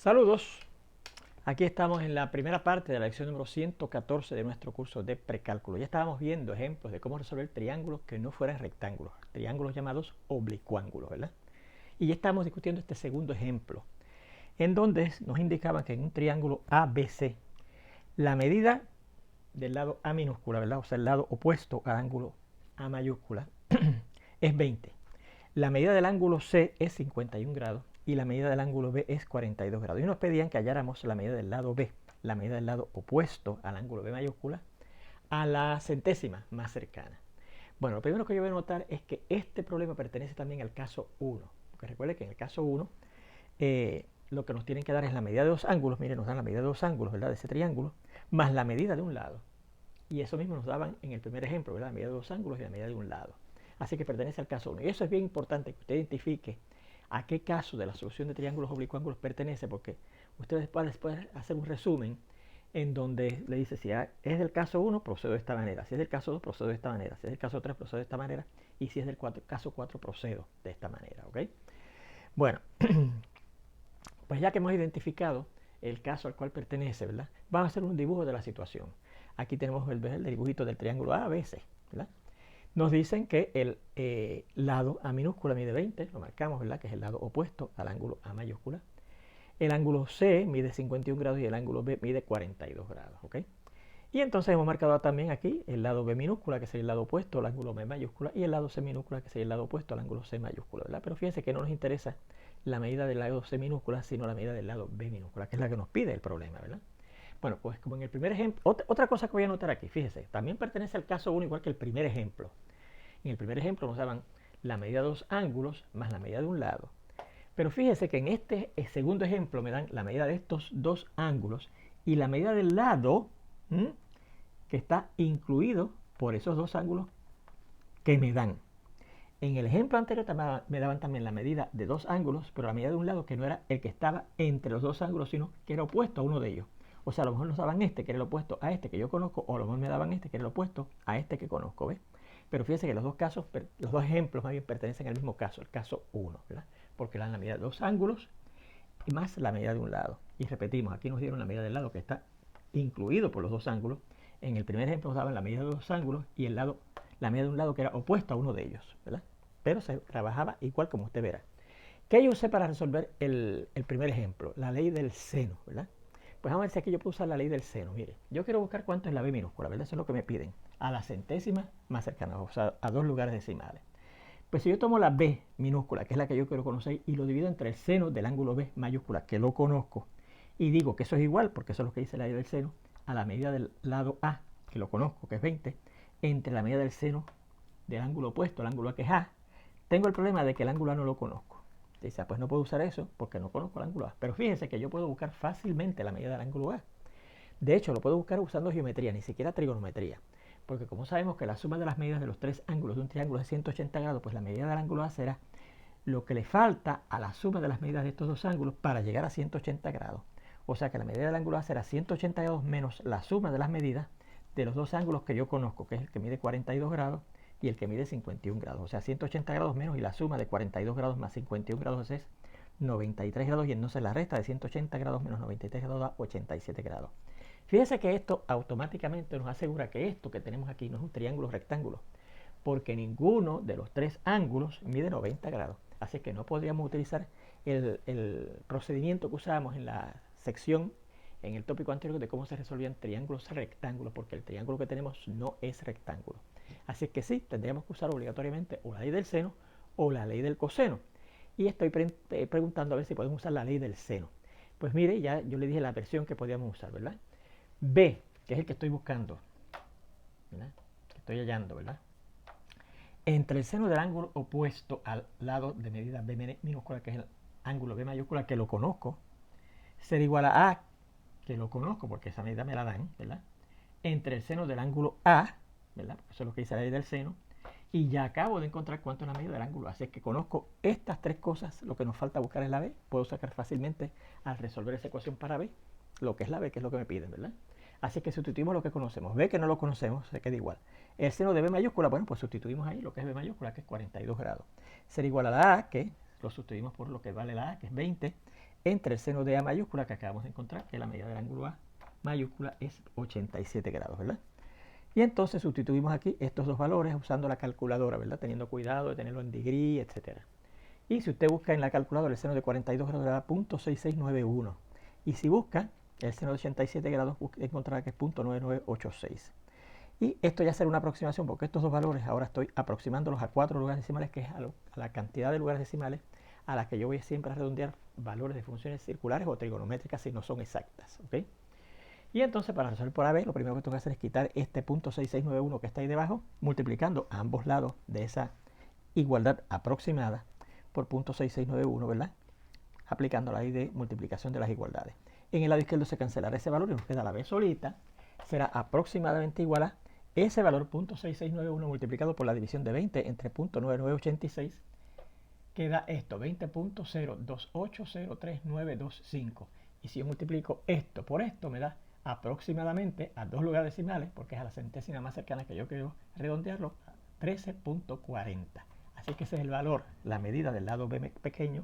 Saludos, aquí estamos en la primera parte de la lección número 114 de nuestro curso de precálculo. Ya estábamos viendo ejemplos de cómo resolver triángulos que no fueran rectángulos, triángulos llamados oblicuángulos, ¿verdad? Y ya estamos discutiendo este segundo ejemplo, en donde nos indicaban que en un triángulo ABC, la medida del lado A minúscula, ¿verdad? O sea, el lado opuesto al ángulo A mayúscula, es 20. La medida del ángulo C es 51 grados y la medida del ángulo B es 42 grados. Y nos pedían que halláramos la medida del lado B, la medida del lado opuesto al ángulo B mayúscula, a la centésima más cercana. Bueno, lo primero que yo voy a notar es que este problema pertenece también al caso 1. Porque recuerde que en el caso 1 lo que nos tienen que dar es la medida de dos ángulos. Miren, nos dan la medida de dos ángulos, ¿verdad? De ese triángulo, más la medida de un lado. Y eso mismo nos daban en el primer ejemplo, ¿verdad? La medida de dos ángulos y la medida de un lado. Así que pertenece al caso 1. Y eso es bien importante que usted identifique a qué caso de la solución de triángulos oblicuángulos pertenece, porque usted después puede hacer un resumen en donde le dice si es del caso 1, procedo de esta manera, si es del caso 2, procedo de esta manera, si es del caso 3, procedo de esta manera, y si es del caso 4, procedo de esta manera, ¿ok? Bueno, pues ya que hemos identificado el caso al cual pertenece, ¿verdad? Vamos a hacer un dibujo de la situación. Aquí tenemos el dibujito del triángulo ABC, ¿verdad? Nos dicen que el lado A minúscula mide 20, lo marcamos, ¿verdad? Que es el lado opuesto al ángulo A mayúscula. El ángulo C mide 51 grados y el ángulo B mide 42 grados, ¿ok? Y entonces hemos marcado también aquí el lado B minúscula, que sería el lado opuesto al ángulo B mayúscula, y el lado C minúscula, que sería el lado opuesto al ángulo C mayúscula, ¿verdad? Pero fíjense que no nos interesa la medida del lado C minúscula, sino la medida del lado B minúscula, que es la que nos pide el problema, ¿verdad? Bueno, pues como en el primer ejemplo, otra cosa que voy a notar aquí, fíjese, también pertenece al caso 1 igual que el primer ejemplo. En el primer ejemplo nos daban la medida de dos ángulos más la medida de un lado. Pero fíjese que en este segundo ejemplo me dan la medida de estos dos ángulos y la medida del lado que está incluido por esos dos ángulos que me dan. En el ejemplo anterior me daban también la medida de dos ángulos, pero la medida de un lado que no era el que estaba entre los dos ángulos, sino que era opuesto a uno de ellos. O sea, a lo mejor nos daban este, que era el opuesto a este que yo conozco, o a lo mejor me daban este, que era el opuesto a este que conozco, ¿ves? Pero fíjense que los dos casos, los dos ejemplos más bien pertenecen al mismo caso, el caso 1, ¿verdad? Porque dan la medida de dos ángulos y más la medida de un lado. Y repetimos, aquí nos dieron la medida del lado que está incluido por los dos ángulos. En el primer ejemplo nos daban la medida de dos ángulos y la medida de un lado que era opuesto a uno de ellos, ¿verdad? Pero se trabajaba igual como usted verá. ¿Qué yo usé para resolver el primer ejemplo? La ley del seno, ¿verdad? Pues vamos a ver si aquí yo puedo usar la ley del seno. Mire, yo quiero buscar cuánto es la B minúscula, ¿verdad? Eso es lo que me piden. A la centésima más cercana, o sea, a dos lugares decimales. Pues si yo tomo la B minúscula, que es la que yo quiero conocer, y lo divido entre el seno del ángulo B mayúscula, que lo conozco, y digo que eso es igual, porque eso es lo que dice la ley del seno, a la medida del lado A, que lo conozco, que es 20, entre la medida del seno del ángulo opuesto, el ángulo A, que es A, tengo el problema de que el ángulo A no lo conozco. Dice, pues no puedo usar eso porque no conozco el ángulo A. Pero fíjense que yo puedo buscar fácilmente la medida del ángulo A. De hecho, lo puedo buscar usando geometría, ni siquiera trigonometría. Porque como sabemos que la suma de las medidas de los tres ángulos de un triángulo es 180 grados, pues la medida del ángulo A será lo que le falta a la suma de las medidas de estos dos ángulos para llegar a 180 grados. O sea que la medida del ángulo A será 180 grados menos la suma de las medidas de los dos ángulos que yo conozco, que es el que mide 42 grados y el que mide 51 grados. O sea, 180 grados menos y la suma de 42 grados más 51 grados es 93 grados y entonces la resta de 180 grados menos 93 grados da 87 grados. Fíjense que esto automáticamente nos asegura que esto que tenemos aquí no es un triángulo rectángulo, porque ninguno de los tres ángulos mide 90 grados. Así que no podríamos utilizar el procedimiento que usábamos en la sección, en el tópico anterior de cómo se resolvían triángulos rectángulos, porque el triángulo que tenemos no es rectángulo. Así que sí, tendríamos que usar obligatoriamente o la ley del seno o la ley del coseno. Y estoy preguntando a ver si podemos usar la ley del seno. Pues mire, ya yo le dije la versión que podíamos usar, ¿verdad? B, que es el que estoy buscando, ¿verdad? Que estoy hallando, ¿verdad? Entre el seno del ángulo opuesto al lado de medida B minúscula, que es el ángulo B mayúscula, que lo conozco, será igual a A, que lo conozco porque esa medida me la dan, ¿verdad? Entre el seno del ángulo A, ¿verdad? Eso es lo que dice la ley del seno, y ya acabo de encontrar cuánto es la medida del ángulo A. Así es que conozco estas tres cosas, lo que nos falta buscar es la B, puedo sacar fácilmente al resolver esa ecuación para B, lo que es la B, que es lo que me piden, ¿verdad? Así que sustituimos lo que conocemos. B que no lo conocemos, se queda igual. El seno de B mayúscula, bueno, pues sustituimos ahí lo que es B mayúscula, que es 42 grados. Será igual a la A, que lo sustituimos por lo que vale la A, que es 20, entre el seno de A mayúscula que acabamos de encontrar, que la medida del ángulo A mayúscula es 87 grados, ¿verdad? Y entonces sustituimos aquí estos dos valores usando la calculadora, ¿verdad? Teniendo cuidado de tenerlo en degree, etc. Y si usted busca en la calculadora el seno de 42 grados, le da 0.6691. Y si busca el seno de 87 grados, encontrará que es 0.9986. Y esto ya será una aproximación, porque estos dos valores ahora estoy aproximándolos a 4 lugares decimales, que es a la cantidad de lugares decimales a la que yo voy siempre a redondear valores de funciones circulares o trigonométricas si no son exactas, ¿ok? Y entonces para resolver por AB, lo primero que tengo que hacer es quitar este 0.6691 que está ahí debajo, multiplicando a ambos lados de esa igualdad aproximada por 0.6691, ¿verdad? Aplicando la ley de multiplicación de las igualdades. En el lado izquierdo se cancelará ese valor y nos queda la B solita. Será aproximadamente igual a ese valor 0.6691 multiplicado por la división de 20 entre 0.9986. Queda esto, 20.02803925. Y si yo multiplico esto por esto, me da aproximadamente a dos lugares decimales, porque es a la centésima más cercana que yo quiero redondearlo, 13.40. Así que ese es el valor, la medida del lado B pequeño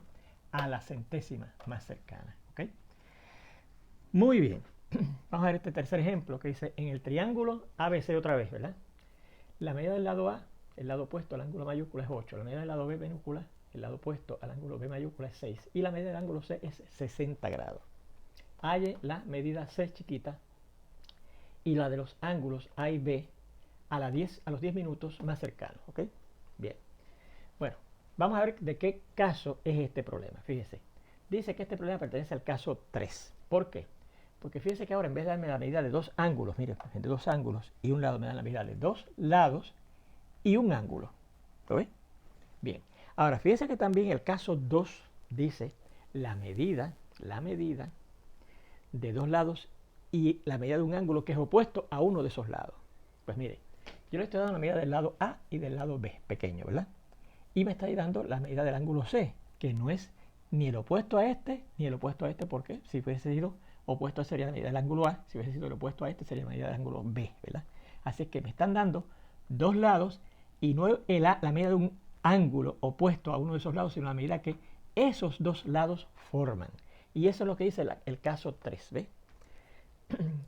a la centésima más cercana. ¿Okay? Muy bien. Vamos a ver este tercer ejemplo que dice, en el triángulo ABC otra vez, ¿verdad? La medida del lado A, el lado opuesto al ángulo mayúscula es 8. La medida del lado B minúscula, el lado opuesto al ángulo B mayúscula es 6. Y la medida del ángulo C es 60 grados. Halle la medida C chiquita y la de los ángulos A y B a los 10 minutos más cercanos. ¿Ok? Bien. Bueno, vamos a ver de qué caso es este problema. Fíjese. Dice que este problema pertenece al caso 3. ¿Por qué? Porque fíjese que ahora en vez de darme la medida de dos ángulos, mire, de dos ángulos y un lado me dan la medida de dos lados y un ángulo. ¿Lo ve? Bien. Ahora, fíjese que también el caso 2 dice la medida de dos lados y la medida de un ángulo que es opuesto a uno de esos lados. Pues mire, yo le estoy dando la medida del lado A y del lado B, pequeño, ¿verdad? Y me está dando la medida del ángulo C, que no es ni el opuesto a este, ni el opuesto a este, porque si hubiese sido opuesto a este sería la medida del ángulo A, si hubiese sido el opuesto a este sería la medida del ángulo B, ¿verdad? Así que me están dando dos lados y no la medida de un ángulo opuesto a uno de esos lados, sino la medida que esos dos lados forman. Y eso es lo que dice el caso 3, ¿ve?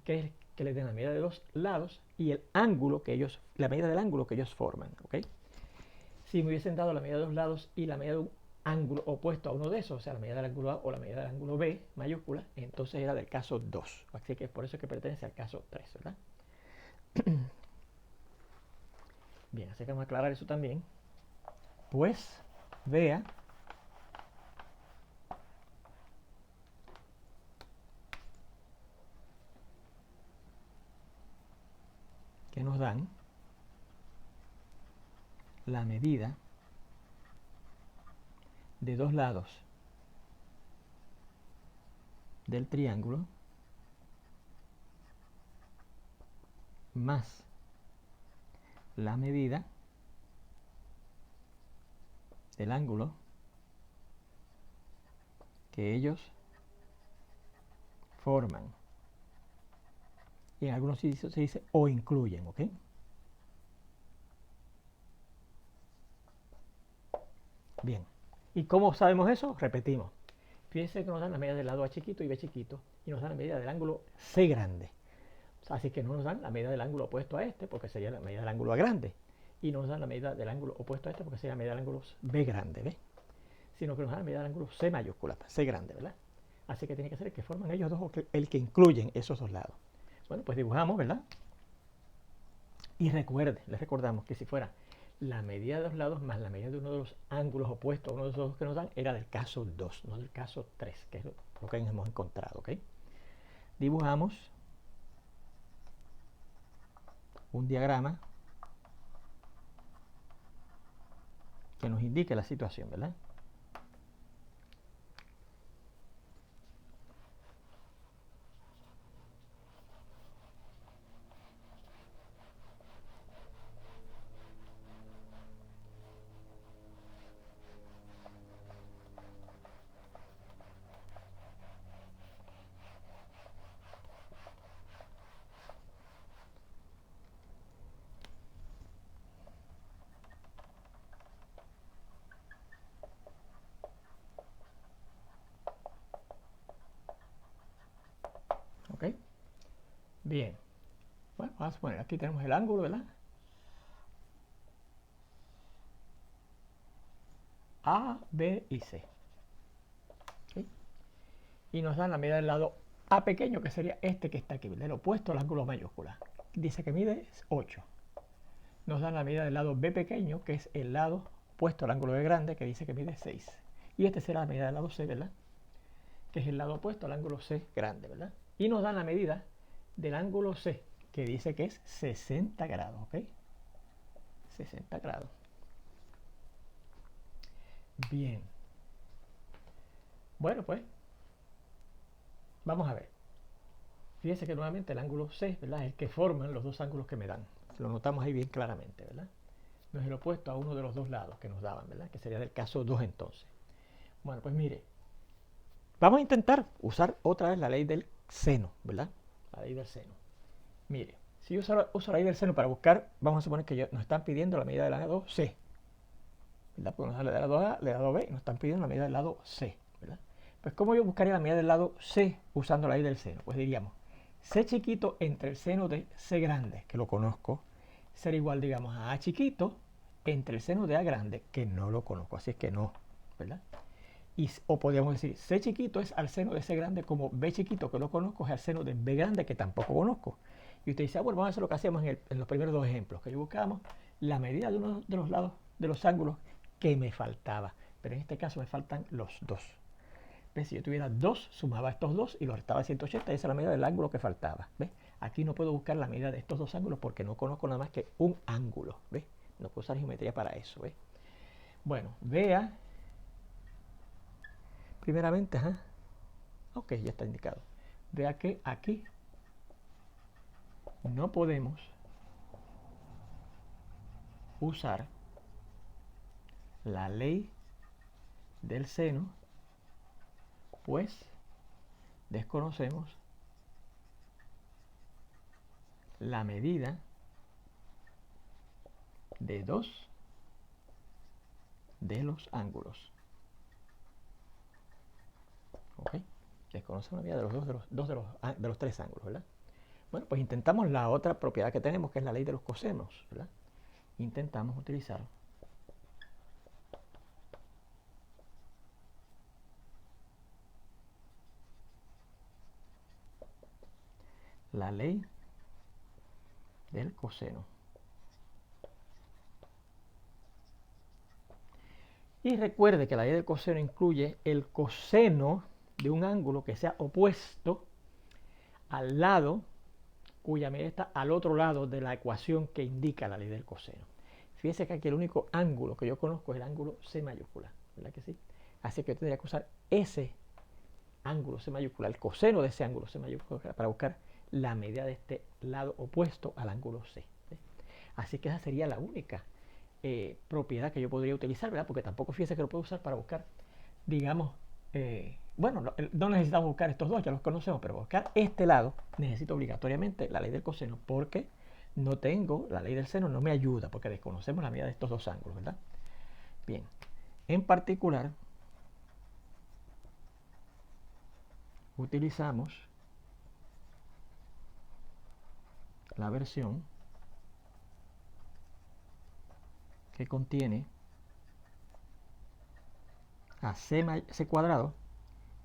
Que es que le den la medida de dos lados y el ángulo que ellos, la medida del ángulo que ellos forman, ¿ok? Si me hubiesen dado la medida de dos lados y la medida de un ángulo opuesto a uno de esos, o sea, la medida del ángulo A o la medida del ángulo B mayúscula, entonces era del caso 2. Así que por eso es que pertenece al caso 3, ¿verdad? Bien, así que vamos a aclarar eso también. Pues vea que nos dan la medida de dos lados del triángulo más la medida del ángulo que ellos forman. Y en algunos sitios se dice o incluyen, ¿ok? Bien. ¿Y cómo sabemos eso? Repetimos. Fíjense que nos dan la medida del lado A chiquito y B chiquito y nos dan la medida del ángulo C grande. Así que no nos dan la medida del ángulo opuesto a este porque sería la medida del ángulo A grande. Y no nos dan la medida del ángulo opuesto a este porque sería la medida del ángulo B grande, ¿ves? Sino que nos dan la medida del ángulo C mayúscula, C grande, ¿verdad? Así que tiene que ser el que forman ellos dos o el que incluyen esos dos lados. Bueno, pues dibujamos, ¿verdad? Y recuerden, les recordamos que si fuera la medida de los lados más la medida de uno de los ángulos opuestos a uno de esos dos que nos dan, era del caso 2, no del caso 3, que es lo que hemos encontrado, ¿ok? Dibujamos un diagrama que nos indique la situación, ¿verdad? Bien. Bueno, vamos a poner, aquí tenemos el ángulo, ¿verdad? A, B y C. ¿Sí? Y nos dan la medida del lado A pequeño, que sería este que está aquí, el opuesto al ángulo mayúscula. Dice que mide 8. Nos dan la medida del lado B pequeño, que es el lado opuesto al ángulo B grande, que dice que mide 6. Y este será la medida del lado C, ¿verdad? Que es el lado opuesto al ángulo C grande, ¿verdad? Y nos dan la medida del ángulo C, que dice que es 60 grados, ¿ok? 60 grados. Bien. Bueno, pues, vamos a ver. Fíjense que nuevamente el ángulo C, ¿verdad? Es el que forman los dos ángulos que me dan. Lo notamos ahí bien claramente, ¿verdad? No es el opuesto a uno de los dos lados que nos daban, ¿verdad? Que sería del caso 2 entonces. Bueno, pues mire, vamos a intentar usar otra vez la ley del seno, ¿verdad? La ley del seno. Mire, si yo uso la ley del seno para buscar, vamos a suponer que nos están pidiendo la medida del lado C, ¿verdad? Porque nos da el lado A, el lado B, y nos están pidiendo la medida del lado C, ¿verdad? Pues ¿cómo yo buscaría la medida del lado C usando la ley del seno? Pues diríamos, C chiquito entre el seno de C grande, que lo conozco, será igual, digamos, a A chiquito entre el seno de A grande, que no lo conozco, así es que no, ¿verdad? O podríamos decir, C chiquito es al seno de C grande, como B chiquito, que lo conozco, es al seno de B grande, que tampoco conozco. Y usted dice, bueno, vamos a hacer lo que hacíamos en los primeros dos ejemplos, que yo buscábamos la medida de uno de los lados, de los ángulos que me faltaba. Pero en este caso me faltan los dos. ¿Ves? Si yo tuviera 2, sumaba estos dos y los restaba 180, esa es la medida del ángulo que faltaba. ¿Ves? Aquí no puedo buscar la medida de estos dos ángulos porque no conozco nada más que un ángulo. ¿Ves? No puedo usar geometría para eso. ¿Ves? Bueno, vea. Primeramente, ok, ya está indicado. Vea que aquí no podemos usar la ley del seno, pues desconocemos la medida de dos de los ángulos. ¿Ok? Desconocemos la medida de los dos de los tres ángulos, ¿verdad? Bueno, pues intentamos la otra propiedad que tenemos, que es la ley de los cosenos, ¿verdad? Intentamos utilizar la ley del coseno. Y recuerde que la ley del coseno incluye el coseno de un ángulo que sea opuesto al lado cuya medida está al otro lado de la ecuación que indica la ley del coseno. Fíjese que aquí el único ángulo que yo conozco es el ángulo C mayúscula, ¿verdad que sí? Así que yo tendría que usar ese ángulo C mayúscula, el coseno de ese ángulo C mayúscula, para buscar la medida de este lado opuesto al ángulo C. ¿Ves? Así que esa sería la única propiedad que yo podría utilizar, ¿verdad? Porque tampoco fíjese que lo puedo usar para buscar, digamos, bueno, no necesitamos buscar estos dos, ya los conocemos, pero buscar este lado necesito obligatoriamente la ley del coseno, porque no tengo la ley del seno, no me ayuda, porque desconocemos la medida de estos dos ángulos, ¿verdad? Bien, en particular, utilizamos la versión que contiene a C cuadrado,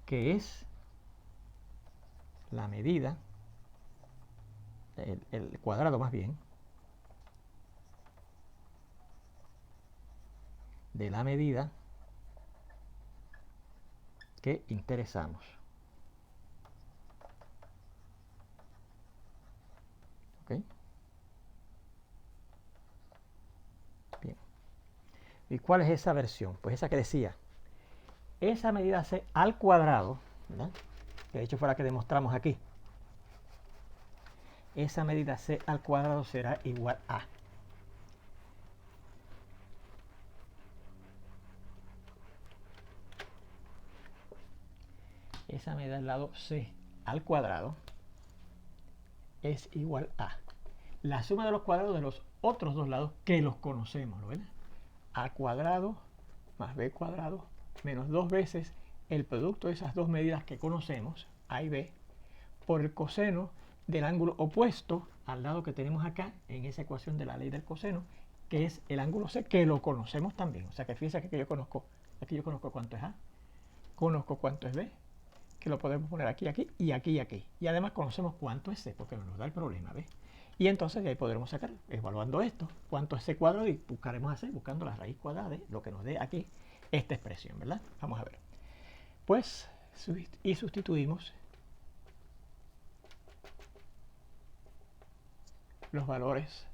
que es la medida, el cuadrado más bien, de la medida que interesamos. ¿Ok? Bien. ¿Y cuál es esa versión? Pues esa que decía, esa medida C al cuadrado, ¿verdad? Que de hecho fue la que demostramos aquí. Esa medida C al cuadrado será igual a esa medida del lado C al cuadrado es igual a la suma de los cuadrados de los otros dos lados que los conocemos, ¿no? ¿Verdad? A cuadrado más B cuadrado menos dos veces el producto de esas dos medidas que conocemos, A y B, por el coseno del ángulo opuesto al lado que tenemos acá en esa ecuación de la ley del coseno, que es el ángulo C, que lo conocemos también. O sea que fíjense que aquí yo conozco cuánto es A, conozco cuánto es B, que lo podemos poner aquí, aquí y aquí y aquí. Y además conocemos cuánto es C, porque nos da el problema, ¿ves? Y entonces de ahí podremos sacar, evaluando esto, cuánto es C cuadrado, y buscaremos a C buscando la raíz cuadrada de lo que nos dé aquí esta expresión, ¿verdad? Vamos a ver. Pues, y sustituimos los valores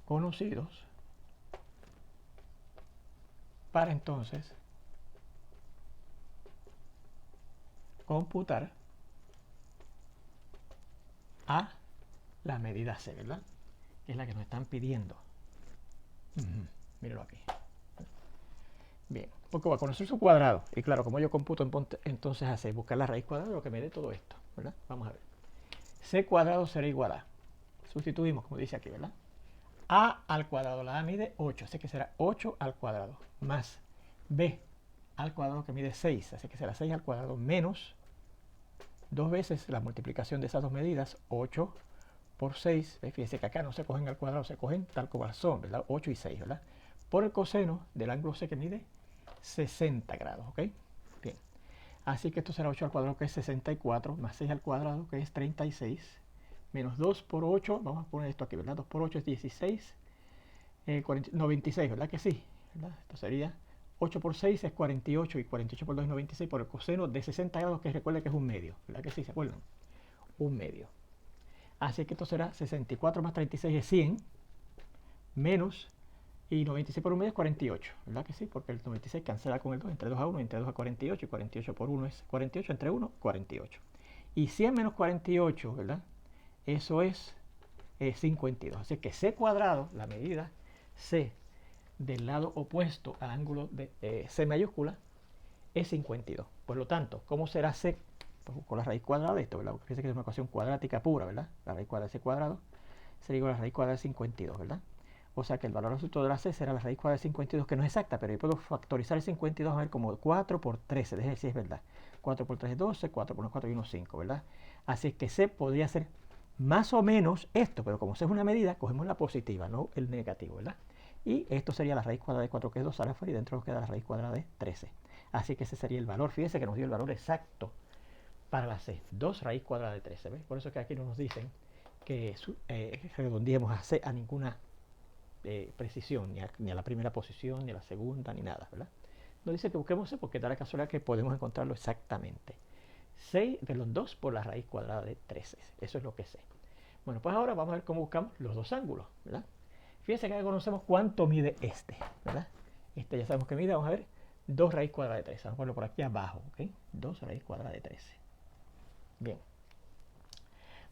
conocidos para entonces computar a la medida C, ¿verdad? Que es la que nos están pidiendo. Míralo aquí. Bien, porque voy a conocer su cuadrado. Y claro, como yo computo entonces a C, buscar la raíz cuadrada de lo que me dé todo esto, ¿verdad? Vamos a ver. C cuadrado será igual a, sustituimos como dice aquí, ¿verdad? A al cuadrado, la A mide 8, así que será 8 al cuadrado, más B al cuadrado que mide 6, así que será 6 al cuadrado menos dos veces la multiplicación de esas dos medidas, 8 por 6, fíjense que acá no se cogen al cuadrado, se cogen tal como son, ¿verdad? 8 y 6, ¿verdad? Por el coseno del ángulo C que mide 60 grados, ¿ok? Bien, así que esto será 8 al cuadrado que es 64, más 6 al cuadrado que es 36, menos 2 por 8, vamos a poner esto aquí, ¿verdad? 2 por 8 es 16, 96, ¿verdad que sí? ¿Verdad? Esto sería 8 por 6 es 48 y 48 por 2 es 96 por el coseno de 60 grados, que recuerden que es un medio, ¿verdad que sí? ¿Se acuerdan? Un medio. Así que esto será 64 más 36 es 100, menos, y 96 por un medio es 48, ¿verdad que sí? Porque el 96 cancela con el 2, entre 2 a 1, entre 2 a 48, y 48 por 1 es 48, entre 1, 48. Y 100 menos 48, ¿verdad? Eso es 52. Así que C cuadrado, la medida C del lado opuesto al ángulo de C mayúscula, es 52. Por lo tanto, ¿cómo será C? Pues con la raíz cuadrada de esto, ¿verdad? Porque fíjense que es una ecuación cuadrática pura, ¿verdad? La raíz cuadrada de C cuadrado sería igual a la raíz cuadrada de 52, ¿verdad? O sea que el valor absoluto de la C será la raíz cuadrada de 52, que no es exacta, pero yo puedo factorizar el 52 a ver como 4 por 13, déjenme ver si es verdad. 4 por 3 es 12, 4 por 1 es 4 y 1 es 5, ¿verdad? Así que C podría ser más o menos esto, pero como C es una medida, cogemos la positiva, no el negativo, ¿verdad? Y esto sería la raíz cuadrada de 4, que es 2 alfa, y dentro nos queda la raíz cuadrada de 13. Así que ese sería el valor. Fíjense que nos dio el valor exacto para la C, 2 raíz cuadrada de 13, ¿ves? Por eso que aquí no nos dicen que redondeemos a C a ninguna precisión, ni a la primera posición, ni a la segunda, ni nada, ¿verdad? Nos dice que busquemos C porque da la casualidad que podemos encontrarlo exactamente. 6 de los 2 por la raíz cuadrada de 13. Eso es lo que sé. Bueno, pues ahora vamos a ver cómo buscamos los dos ángulos, ¿verdad? Fíjense que ya conocemos cuánto mide este, ¿verdad? Este ya sabemos que mide, vamos a ver, 2 raíz cuadrada de 13. Vamos a ponerlo por aquí abajo, ¿ok? 2 raíz cuadrada de 13. Bien.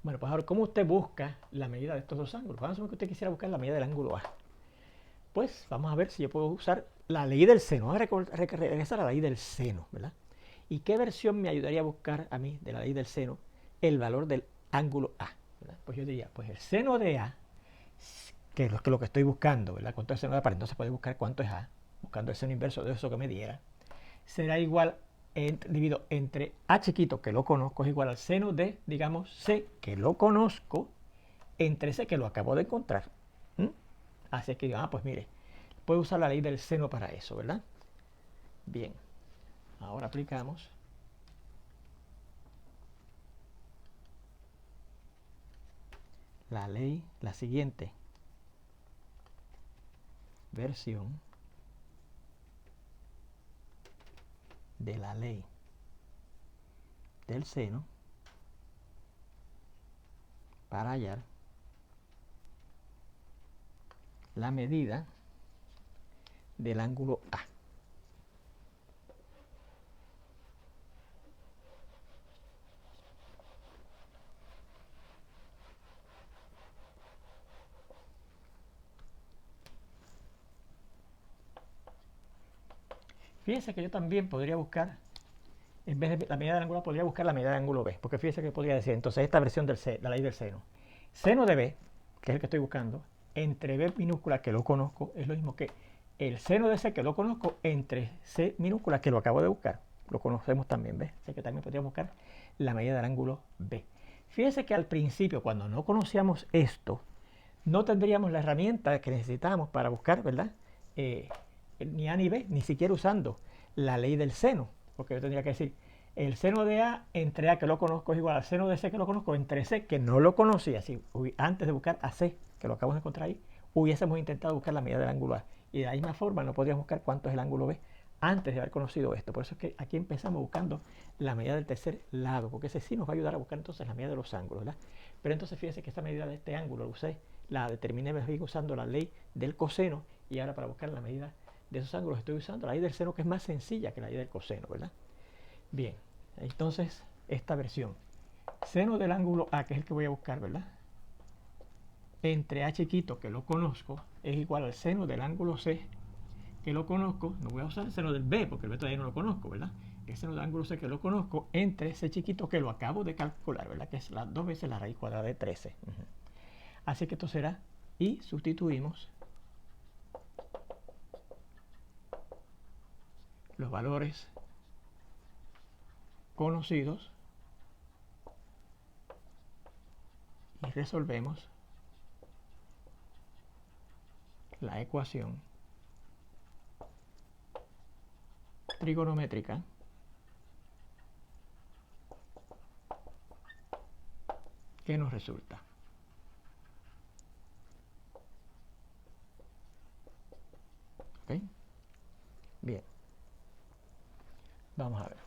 Bueno, pues ahora, ¿cómo usted busca la medida de estos dos ángulos? Vamos a ver que usted quisiera buscar la medida del ángulo A. Pues vamos a ver si yo puedo usar la ley del seno. Vamos a regresar a la ley del seno, ¿verdad? ¿Y qué versión me ayudaría a buscar a mí de la ley del seno el valor del ángulo A? ¿Verdad? Pues yo diría, pues el seno de A, que es lo que estoy buscando, ¿verdad? Con todo el seno de A, para entonces poder buscar cuánto es A, buscando el seno inverso de eso que me diera, será igual, dividido entre A chiquito, que lo conozco, es igual al seno de, digamos, C, que lo conozco, entre C, que lo acabo de encontrar. Así que, pues mire, puedo usar la ley del seno para eso, ¿verdad? Bien, ahora aplicamos la siguiente versión de la ley del seno para hallar la medida del ángulo A. Fíjense que yo también podría buscar, en vez de la medida del ángulo A, podría buscar la medida del ángulo B, porque fíjense que podría decir, entonces esta versión de la ley del seno, seno de B, que es el que estoy buscando, entre B minúscula, que lo conozco, es lo mismo que el seno de C, que lo conozco, entre C minúscula, que lo acabo de buscar. lo conocemos también, ¿ves? Así que también podríamos buscar la medida del ángulo B. Fíjense que al principio, cuando no conocíamos esto, no tendríamos la herramienta que necesitábamos para buscar, ¿verdad? Ni A ni B, ni siquiera usando la ley del seno, porque yo tendría que decir, el seno de A entre A, que lo conozco, es igual al seno de C, que lo conozco, entre C, que no lo conocía. Si antes de buscar a C, que lo acabamos de encontrar ahí, hubiésemos intentado buscar la medida del ángulo A. Y de la misma forma no podríamos buscar cuánto es el ángulo B antes de haber conocido esto. Por eso es que aquí empezamos buscando la medida del tercer lado, porque ese sí nos va a ayudar a buscar entonces la medida de los ángulos, ¿verdad? Pero entonces fíjense que esta medida de este ángulo lo usé, la determiné usando la ley del coseno, y ahora para buscar la medida de esos ángulos estoy usando la ley del seno, que es más sencilla que la ley del coseno, ¿verdad? Bien, entonces esta versión, seno del ángulo A, que es el que voy a buscar, ¿verdad? Entre A chiquito, que lo conozco, es igual al seno del ángulo C, que lo conozco. No voy a usar el seno del B, porque el B todavía no lo conozco, ¿verdad? El seno del ángulo C, que lo conozco, entre C chiquito, que lo acabo de calcular, ¿verdad? Que es las 2 veces la raíz cuadrada de 13. Así que esto será, y sustituimos los valores conocidos y resolvemos la ecuación trigonométrica que nos resulta. ¿Ok? Bien. Vamos a ver.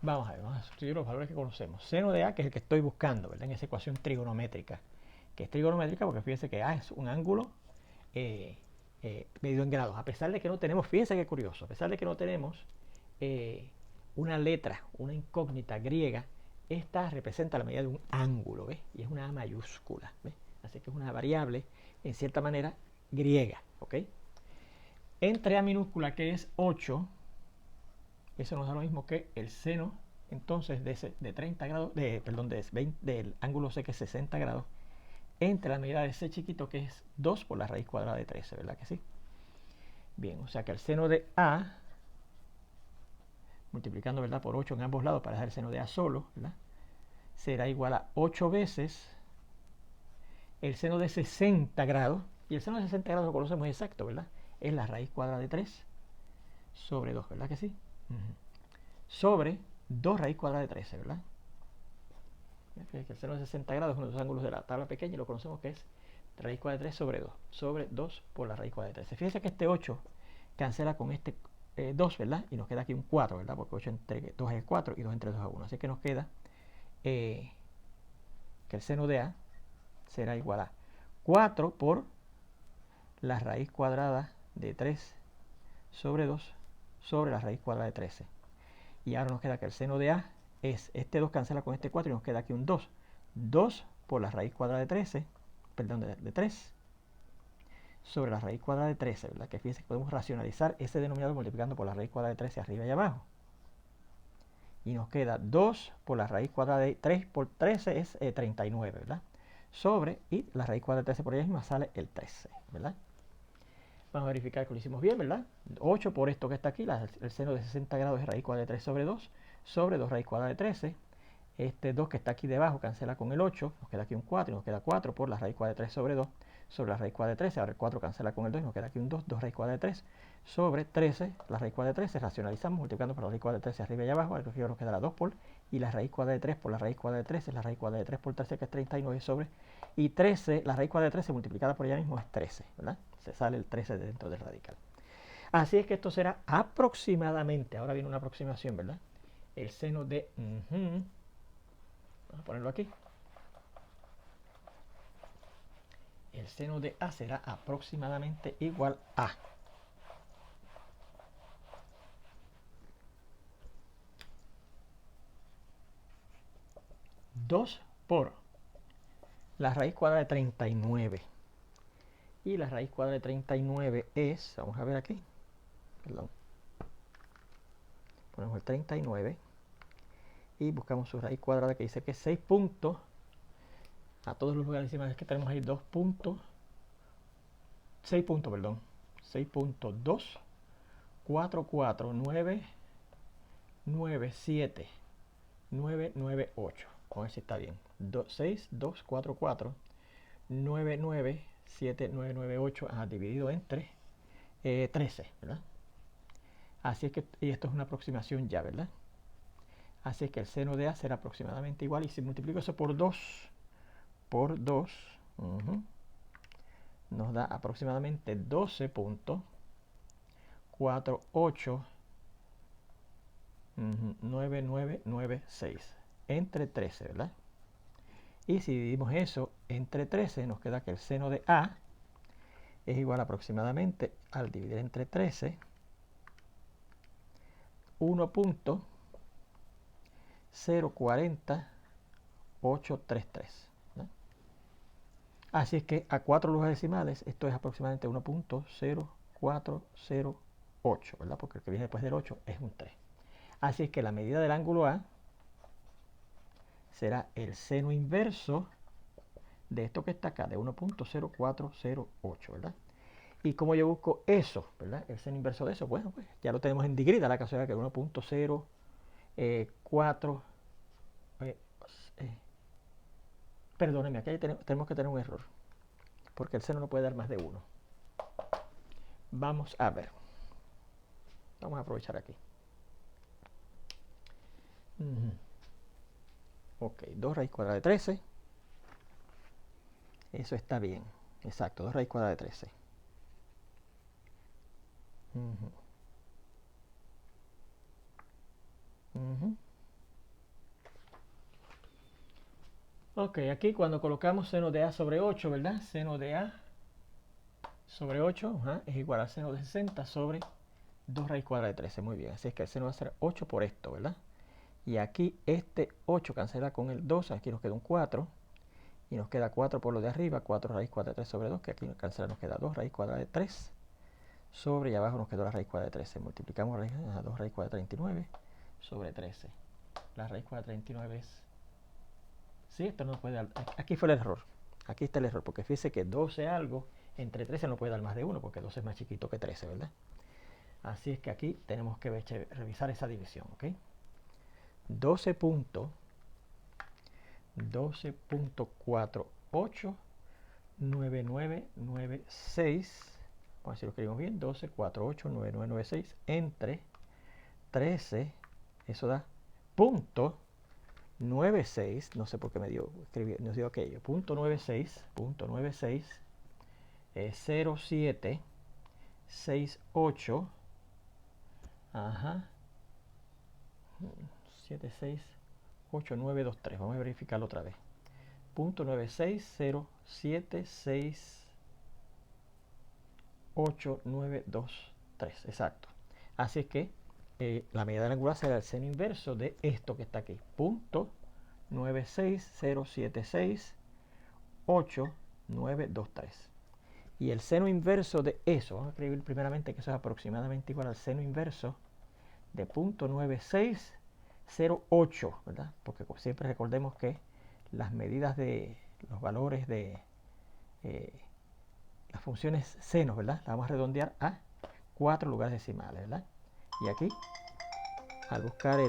Vamos a sustituir los valores que conocemos. Seno de A, que es el que estoy buscando, ¿verdad? En esa ecuación trigonométrica. Que es trigonométrica porque fíjense que A es un ángulo medido en grados. A pesar de que no tenemos, fíjense qué curioso, a pesar de que no tenemos una letra, una incógnita griega, esta representa la medida de un ángulo, ¿ves? Y es una A mayúscula, ¿ves? Así que es una variable, en cierta manera, griega, ¿ok? Entre A minúscula, que es 8, eso nos da lo mismo que el seno, entonces, de 30 grados, del ángulo C, que es 60 grados, entre la medida de C chiquito, que es 2 por la raíz cuadrada de 13, ¿verdad que sí? Bien, o sea que el seno de A, multiplicando, ¿verdad?, por 8 en ambos lados para dejar el seno de A solo, ¿verdad?, será igual a 8 veces el seno de 60 grados, y el seno de 60 grados lo conocemos exacto, ¿verdad? Es la raíz cuadrada de 3 sobre 2, ¿verdad que sí? Sobre 2 raíz cuadrada de 13, ¿verdad? El seno de 60 grados es uno de los ángulos de la tabla pequeña y lo conocemos que es raíz cuadrada de 3 sobre 2 por la raíz cuadrada de 13. Fíjense que este 8 cancela con este 2, ¿verdad? Y nos queda aquí un 4, ¿verdad? Porque 8 entre 2 es 4 y 2 entre 2 es 1. Así que nos queda que el seno de A será igual a 4 por la raíz cuadrada de 3 sobre 2 sobre la raíz cuadrada de 13. Y ahora nos queda que el seno de A es, este 2 cancela con este 4 y nos queda aquí un 2. 2 por la raíz cuadrada de 13, perdón, de 3 sobre la raíz cuadrada de 13, ¿verdad? Que fíjense que podemos racionalizar ese denominador multiplicando por la raíz cuadrada de 13 arriba y abajo. Y nos queda 2 por la raíz cuadrada de 3 por 13 es 39, ¿verdad? Sobre, y la raíz cuadrada de 13 por ella misma sale el 13, ¿verdad? Vamos a verificar que lo hicimos bien, ¿verdad? 8 por esto que está aquí, el seno de 60 grados es raíz cuadrada de 3 sobre 2 raíz cuadrada de 13. Este 2 que está aquí debajo cancela con el 8, nos queda aquí un 4 y nos queda 4 por la raíz cuadrada de 3 sobre 2 sobre la raíz cuadrada de 13. Ahora el 4 cancela con el 2 y nos queda aquí un 2, 2 raíz cuadrada de 3 sobre 13, la raíz cuadrada de 13, racionalizamos multiplicando por la raíz cuadrada de 13 arriba y abajo, al que nos queda la 2 por, y la raíz cuadrada de 3 por la raíz cuadrada de 13, la raíz cuadrada de 3 por 13 que es 39 sobre, y 13, la raíz cuadrada de 13 multiplicada por ella mismo es 13, ¿verdad? Se sale el 13 dentro del radical. Así es que esto será aproximadamente, ahora viene una aproximación, ¿verdad? El seno de... vamos a ponerlo aquí. El seno de A será aproximadamente igual a 2 por la raíz cuadrada de 39. Y la raíz cuadrada de 39 es, vamos a ver aquí, perdón, ponemos el 39, y buscamos su raíz cuadrada, que dice que es 6 puntos. A todos los lugares decimales que tenemos ahí 2 puntos, 6 puntos, perdón, 6.2, 4, 4, 9, 9, 7, 9, 9, 8. Vamos a ver si está bien. 6, 2, 4, 4, 9, 9, 7, 9, 9, 8, dividido entre 13, ¿verdad? Así es que, y esto es una aproximación ya, ¿verdad? Así es que el seno de A será aproximadamente igual, y si multiplico eso por 2, nos da aproximadamente 12.48, 9996 entre 13, ¿verdad? Y si dividimos eso entre 13, nos queda que el seno de A es igual aproximadamente, al dividir entre 13, 1.040833. Así es que a 4 lugares decimales esto es aproximadamente 1.0408, ¿verdad? Porque el que viene después del 8 es un 3. Así es que la medida del ángulo A será el seno inverso de esto que está acá, de 1.0408, ¿verdad? Y como yo busco eso, ¿verdad? El seno inverso de eso, bueno, pues ya lo tenemos en degree, da la casualidad que 1.04, perdónenme, aquí tenemos que tener un error, porque el seno no puede dar más de 1. Vamos a ver. Vamos a aprovechar aquí. Ok, 2 raíz cuadrada de 13. Eso está bien. Exacto, 2 raíz cuadrada de 13. Ok, aquí cuando colocamos seno de A sobre 8, ¿verdad? Seno de A sobre 8 es igual al seno de 60 sobre 2 raíz cuadrada de 13. Muy bien, así es que el seno va a ser 8 por esto, ¿verdad? Y aquí este 8 cancela con el 2, aquí nos queda un 4. Y nos queda 4 por lo de arriba, 4 raíz cuadrada de 3 sobre 2, que aquí cancela, nos queda 2 raíz cuadrada de 3 sobre, y abajo nos quedó la raíz cuadrada de 13. Multiplicamos a 2 raíz cuadrada de 39 sobre 13. La raíz cuadrada de 39 es... Sí, esto no puede dar... Aquí fue el error. Aquí está el error, porque fíjese que 12 algo entre 13 no puede dar más de 1, porque 12 es más chiquito que 13, ¿verdad? Así es que aquí tenemos que revisar esa división, ¿ok? 12.489996, vamos a ver si lo escribimos bien, 12.489996 entre 13, eso da punto 96, no sé por qué nos dio aquello, punto 96, 0768, 7688923, vamos a verificarlo otra vez. Punto 960768923, exacto. Así es que la medida del angular será el seno inverso de esto que está aquí, punto 960768923. Y el seno inverso de eso, vamos a escribir primeramente que eso es aproximadamente igual al seno inverso de punto 9608, ¿verdad? Porque siempre recordemos que las medidas de los valores de las funciones senos, ¿verdad? Las vamos a redondear a 4 lugares decimales, ¿verdad? Y aquí, al buscar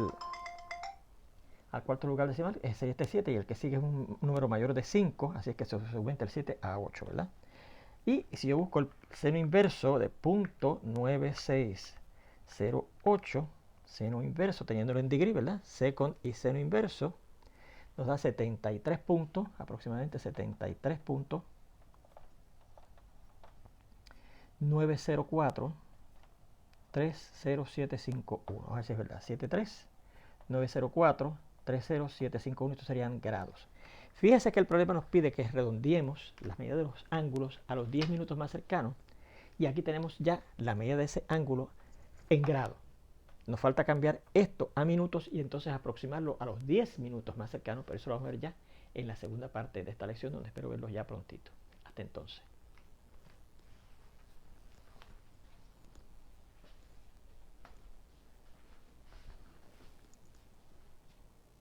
al cuarto lugar decimal, es este 7, y el que sigue es un número mayor de 5, así es que se aumenta el 7 a 8, ¿verdad? Y si yo busco el seno inverso de punto 9608, seno inverso, teniéndolo en degree, ¿verdad? Second y seno inverso, nos da 73 puntos, aproximadamente 73 puntos, 904 30751. Vamos a ver si es verdad. 73 904 30751. Estos serían grados. Fíjense que el problema nos pide que redondeemos las medidas de los ángulos a los 10 minutos más cercanos. Y aquí tenemos ya la medida de ese ángulo en grados. Nos falta cambiar esto a minutos y entonces aproximarlo a los 10 minutos más cercanos. Pero eso lo vamos a ver ya en la segunda parte de esta lección, donde espero verlos ya prontito. Hasta entonces.